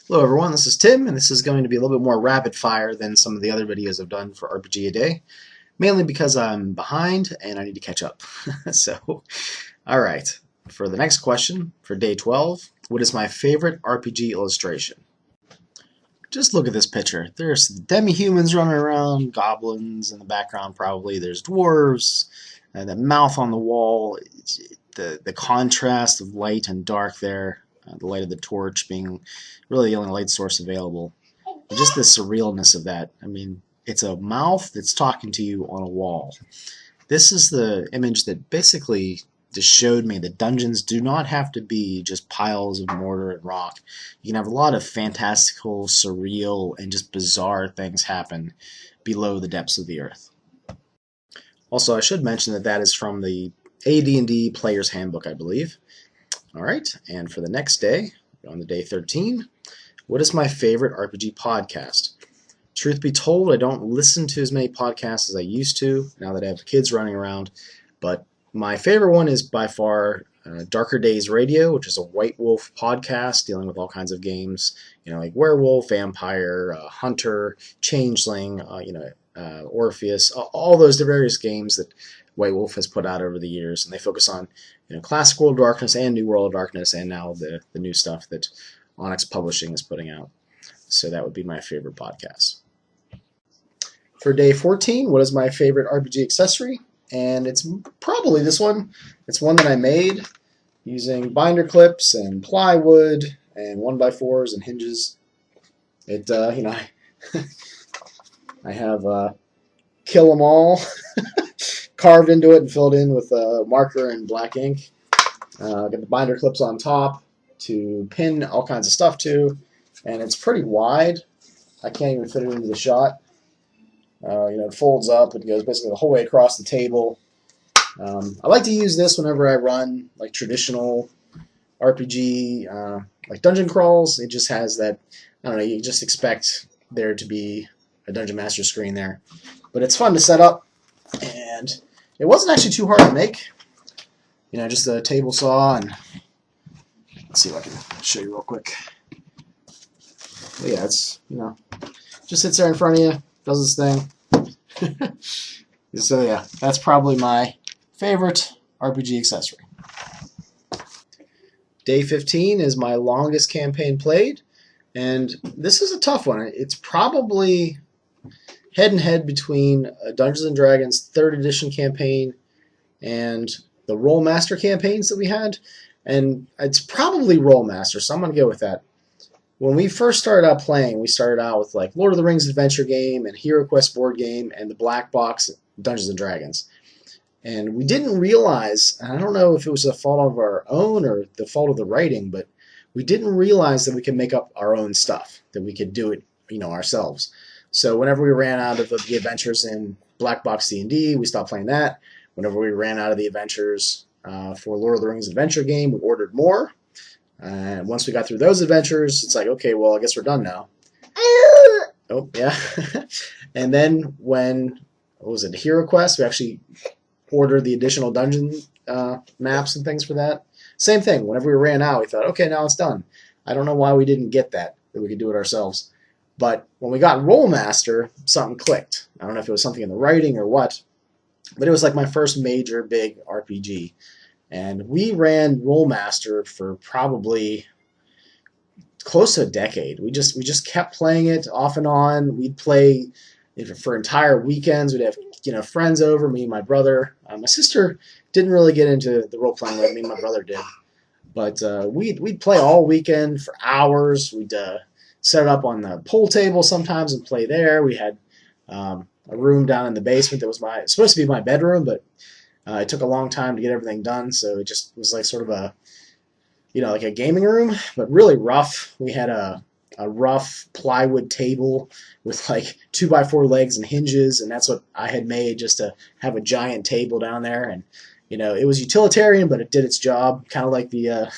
Hello everyone, this is Tim, and this is going to be a little bit more rapid fire than some of the other videos I've done for RPG a Day, mainly because I'm behind and I need to catch up. So, alright, for the next question, for day 12, what is my favorite RPG illustration? Just look at this picture. There's demi-humans running around, goblins in the background probably, there's dwarves, and the mouth on the wall, the contrast of light and dark there, the light of the torch being really the only light source available. And just the surrealness of that. I mean, it's a mouth that's talking to you on a wall. This is the image that basically just showed me that dungeons do not have to be just piles of mortar and rock. You can have a lot of fantastical, surreal, and just bizarre things happen below the depths of the earth. Also, I should mention that that is from the AD&D Player's Handbook, I believe. Alright, and for the next day, on the day 13, what is my favorite RPG podcast? Truth be told, I don't listen to as many podcasts as I used to, now that I have kids running around, but my favorite one is by far Darker Days Radio, which is a White Wolf podcast dealing with all kinds of games, like werewolf, vampire, hunter, changeling, Orpheus, all those various games that White Wolf has put out over the years, and they focus on classic World of Darkness and New World of Darkness, and now the new stuff that Onyx Publishing is putting out. So that would be my favorite podcast. For day 14, what is my favorite RPG accessory? And it's probably this one. It's one that I made using binder clips and plywood and 1x4s and hinges. It, I have Kill 'Em All carved into it and filled in with marker and black ink. Got the binder clips on top to pin all kinds of stuff to, and it's pretty wide. I can't even fit it into the shot. It folds up. It goes basically the whole way across the table. I like to use this whenever I run like traditional RPG, like dungeon crawls. It just has that, I don't know, you just expect there to be a Dungeon Master screen there. But it's fun to set up, and it wasn't actually too hard to make. Just a table saw, and let's see if I can show you real quick. But yeah, it's, just sits there in front of you, does its thing. So yeah, that's probably my favorite RPG accessory. Day 15 is my longest campaign played, and this is a tough one. It's probably head-and-head between Dungeons & Dragons 3rd edition campaign and the Rolemaster campaigns that we had, and it's probably Rolemaster, so I'm going to go with that. When we first started out playing, we started out with like Lord of the Rings adventure game and Hero Quest board game and the Black Box Dungeons & Dragons. And we didn't realize, and I don't know if it was the fault of our own or the fault of the writing, but we didn't realize that we could make up our own stuff, that we could do it, ourselves. So whenever we ran out of the adventures in Black Box D&D, we stopped playing that. Whenever we ran out of the adventures for Lord of the Rings adventure game, we ordered more. And once we got through those adventures, it's like, okay, well, I guess we're done now. Oh, yeah. And then when, Hero Quest, we actually ordered the additional dungeon maps and things for that. Same thing. Whenever we ran out, we thought, okay, now it's done. I don't know why we didn't get that we could do it ourselves. But when we got Rolemaster, something clicked. I don't know if it was something in the writing or what, but it was like my first major big RPG. And we ran Rolemaster for probably close to a decade. We just kept playing it off and on. We'd play for entire weekends. We'd have friends over, me and my brother. My sister didn't really get into the role playing like me and my brother did, but we'd play all weekend for hours. We'd set it up on the pool table sometimes and play there. We had a room down in the basement that was supposed to be my bedroom, but it took a long time to get everything done, so it just was like sort of a, like a gaming room, but really rough. We had a rough plywood table with like 2x4 legs and hinges, and that's what I had made, just to have a giant table down there. And it was utilitarian, but it did its job, kind of like the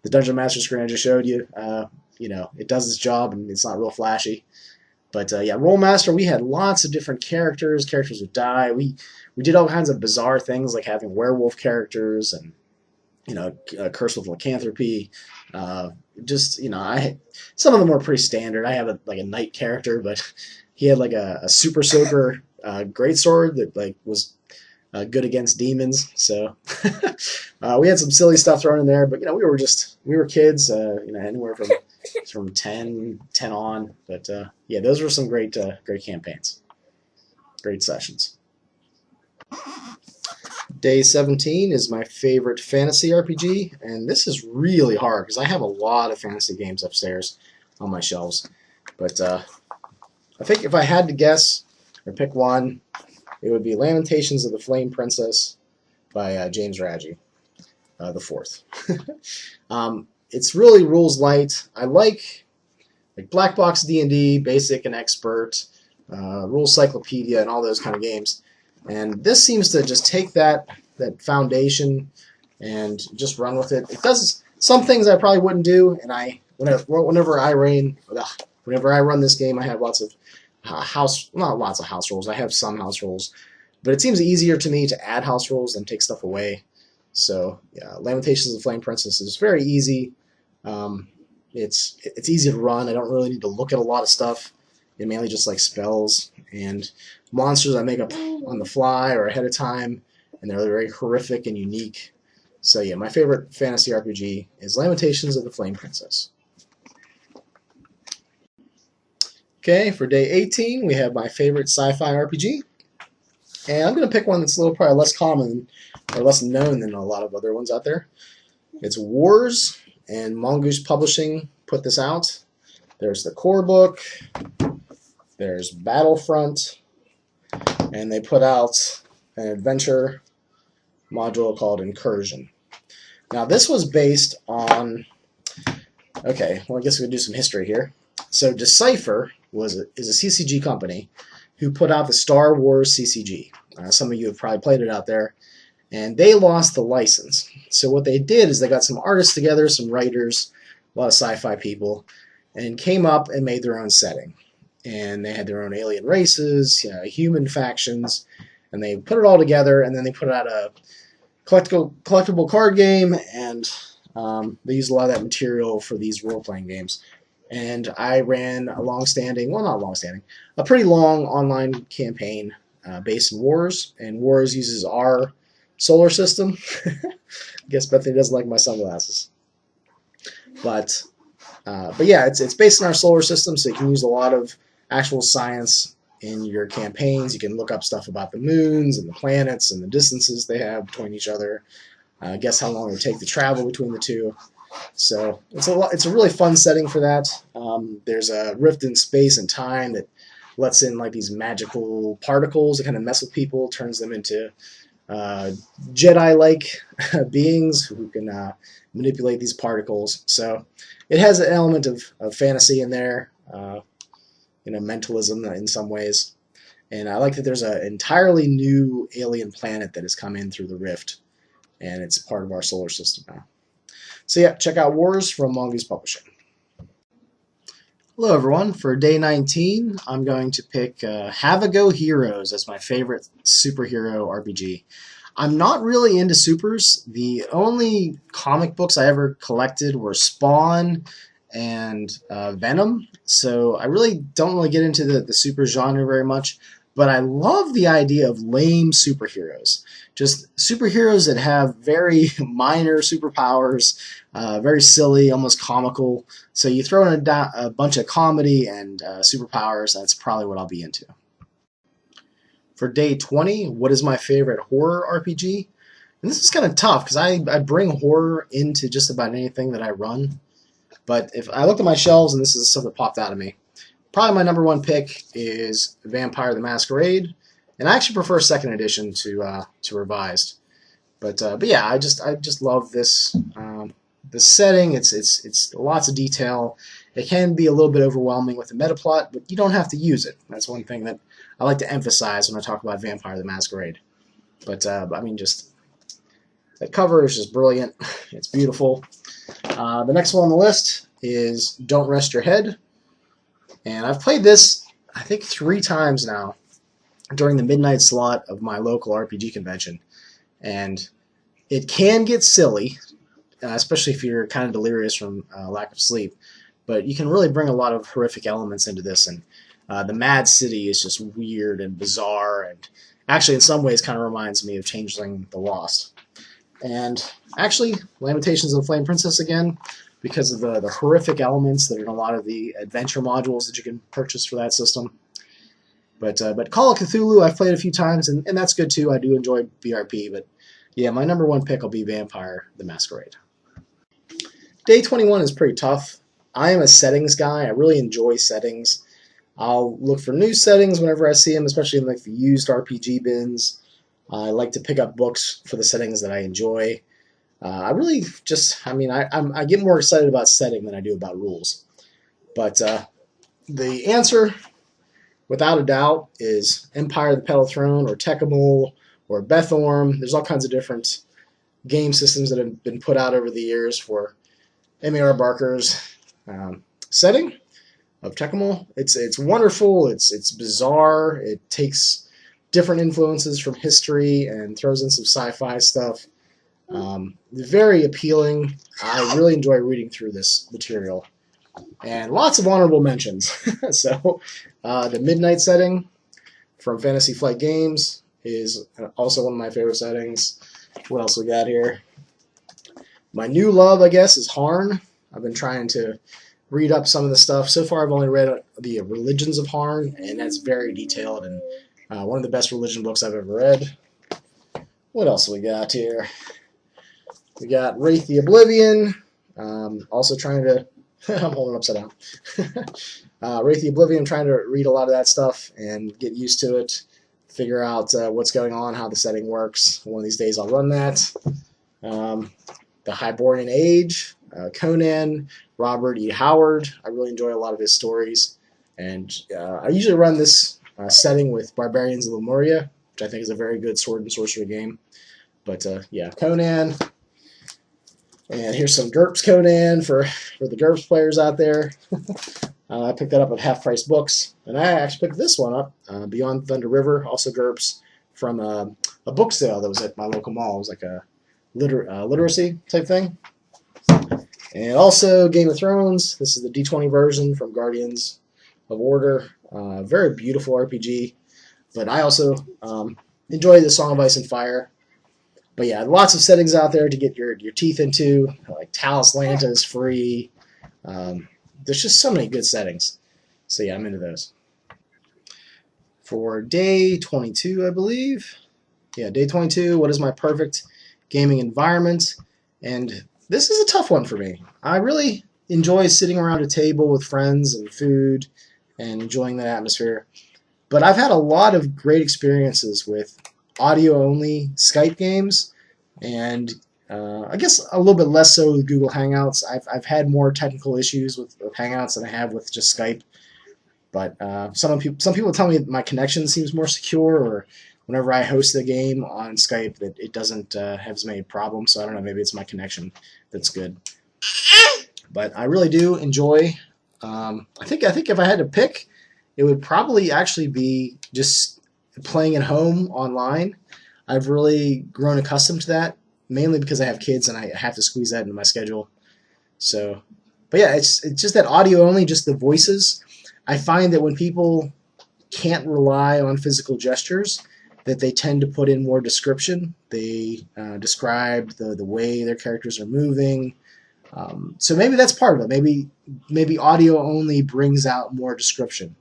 the Dungeon Master screen I just showed you. It does its job, and it's not real flashy. But yeah, Rolemaster, we had lots of different characters. Characters would die. We did all kinds of bizarre things, like having werewolf characters and Curse with Lycanthropy, just some of them were pretty standard. I have like a knight character, but he had like a super soaker greatsword that like was good against demons. So we had some silly stuff thrown in there, but we were kids, anywhere from 10 on. But yeah, those were some great campaigns, great sessions. Day 17 is my favorite fantasy RPG, and this is really hard because I have a lot of fantasy games upstairs on my shelves. But I think if I had to guess or pick one, it would be Lamentations of the Flame Princess by James Raggi, the fourth. It's really rules light. I like Black Box D&D, Basic and Expert, Rules Cyclopedia, and all those kind of games. And this seems to just take that foundation and just run with it. It does some things I probably wouldn't do, and whenever I run this game, I have lots of not lots of house rules. I have some house rules, but it seems easier to me to add house rules than take stuff away. So yeah, Lamentations of the Flame Princess is very easy. It's easy to run. I don't really need to look at a lot of stuff. It mainly just like spells and monsters I make up on the fly or ahead of time, and they're very horrific and unique. So yeah, my favorite fantasy RPG is Lamentations of the Flame Princess. Okay, for day 18, we have my favorite sci-fi RPG. And I'm going to pick one that's probably less common or less known than a lot of other ones out there. It's Wars, and Mongoose Publishing put this out. There's the core book, there's Battlefront, and they put out an adventure module called Incursion. Now this was based on, okay, well I guess we could do some history here. So Decipher is a CCG company who put out the Star Wars CCG. Some of you have probably played it out there. And they lost the license. So what they did is they got some artists together, some writers, a lot of sci-fi people, and came up and made their own setting. And they had their own alien races, human factions, and they put it all together, and then they put out a collectible card game, and they used a lot of that material for these role-playing games. And I ran a a pretty long online campaign based in Wars, and Wars uses our solar system. I guess Bethany doesn't like my sunglasses. But yeah, it's based in our solar system, so you can use a lot of actual science in your campaigns. You can look up stuff about the moons and the planets and the distances they have between each other. Guess how long it would take to travel between the two. So it's a really fun setting for that. There's a rift in space and time that lets in like these magical particles that kind of mess with people, turns them into Jedi-like beings who can manipulate these particles. So it has an element of fantasy in there, mentalism in some ways. And I like that there's an entirely new alien planet that has come in through the rift, and it's part of our solar system now. So yeah, check out Wars from Mongoose Publishing. Hello everyone, for day 19, I'm going to pick Have a Go Heroes as my favorite superhero RPG. I'm not really into supers. The only comic books I ever collected were Spawn and Venom, so I really don't really get into the super genre very much, but I love the idea of lame superheroes. Just superheroes that have very minor superpowers, very silly, almost comical. So you throw in a bunch of comedy and superpowers, that's probably what I'll be into. For day 20, what is my favorite horror RPG? And this is kind of tough because I bring horror into just about anything that I run. But if I looked at my shelves and this is the stuff that popped out of me, probably my number one pick is Vampire the Masquerade. And I actually prefer second edition to revised. But yeah, I just love this the setting. It's lots of detail. It can be a little bit overwhelming with the meta plot, but you don't have to use it. That's one thing that I like to emphasize when I talk about Vampire the Masquerade. But I mean, just that cover is just brilliant. It's beautiful. The next one on the list is Don't Rest Your Head, and I've played this I think 3 times now during the midnight slot of my local RPG convention, and it can get silly. especially if you're kind of delirious from lack of sleep. But you can really bring a lot of horrific elements into this, and the Mad City is just weird and bizarre, and actually in some ways kind of reminds me of Changeling the Lost. And actually, Lamentations of the Flame Princess again, because of the horrific elements that are in a lot of the adventure modules that you can purchase for that system. But Call of Cthulhu I've played a few times, and that's good too. I do enjoy BRP, but yeah, my number one pick will be Vampire the Masquerade. Day 21 is pretty tough. I am a settings guy. I really enjoy settings. I'll look for new settings whenever I see them, especially in like the used RPG bins. I like to pick up books for the settings that I enjoy. I really just, I get more excited about setting than I do about rules. But the answer, without a doubt, is Empire of the Petal Throne or Tekkamul or Bethorm. There's all kinds of different game systems that have been put out over the years for M.A.R. Barker's setting of Tekkamul. It's wonderful. It's bizarre. It takes different influences from history and throws in some sci-fi stuff. Very appealing. I really enjoy reading through this material. And lots of honorable mentions. So, the Midnight setting from Fantasy Flight Games is also one of my favorite settings. What else we got here? My new love, I guess, is Harn. I've been trying to read up some of the stuff. So far, I've only read the Religions of Harn, and that's very detailed and one of the best religion books I've ever read. What else we got here? We got Wraith the Oblivion. Also trying to... I'm holding it upside down. Wraith the Oblivion, trying to read a lot of that stuff and get used to it. Figure out what's going on, how the setting works. One of these days I'll run that. The Hyborian Age. Conan. Robert E. Howard. I really enjoy a lot of his stories. And I usually run this setting with Barbarians of Lemuria, which I think is a very good sword and sorcery game. But yeah, Conan. And here's some GURPS Conan for the GURPS players out there. I picked that up at Half Price Books. And I actually picked this one up, Beyond Thunder River, also GURPS, from a book sale that was at my local mall. It was like a literacy type thing. And also Game of Thrones. This is the D20 version from Guardians of Order. Very beautiful RPG. But I also enjoy the Song of Ice and Fire. But yeah, lots of settings out there to get your teeth into. Like Talislanta is free. There's just so many good settings. So yeah, I'm into those. For day 22, I believe. Yeah, day 22, what is my perfect gaming environment? And this is a tough one for me. I really enjoy sitting around a table with friends and food and enjoying that atmosphere. But I've had a lot of great experiences with audio-only Skype games, and I guess a little bit less so with Google Hangouts. I've had more technical issues with Hangouts than I have with just Skype. But some people tell me my connection seems more secure, or whenever I host the game on Skype that it doesn't have as many problems. So I don't know, maybe it's my connection that's good. But I really do enjoy. I think if I had to pick, it would probably actually be just playing at home online. I've really grown accustomed to that, mainly because I have kids and I have to squeeze that into my schedule. So, but yeah, it's just that audio only, just the voices. I find that when people can't rely on physical gestures, that they tend to put in more description. They describe the way their characters are moving. So maybe that's part of it. Maybe audio only brings out more description.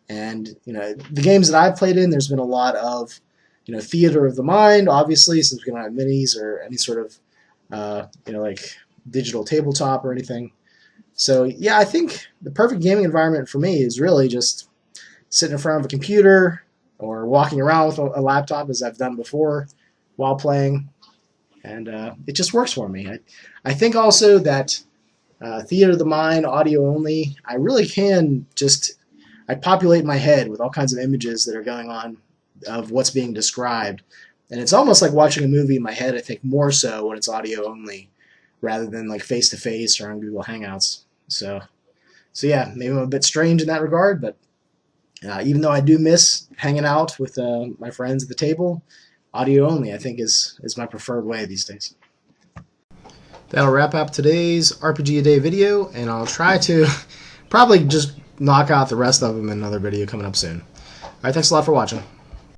And the games that I've played in, there's been a lot of theater of the mind, obviously, since we don't have minis or any sort of like digital tabletop or anything. So yeah, I think the perfect gaming environment for me is really just sitting in front of a computer or walking around with a laptop, as I've done before, while playing, and it just works for me. I think also that theater of the mind, audio only, I really can I populate my head with all kinds of images that are going on of what's being described, and it's almost like watching a movie in my head. I think more so when it's audio only, rather than like face to face or on Google Hangouts. So yeah, maybe I'm a bit strange in that regard, but even though I do miss hanging out with my friends at the table, audio only I think is my preferred way these days. that'll wrap up today's RPG A Day video, and I'll try to probably just knock out the rest of them in another video coming up soon. Alright, thanks a lot for watching.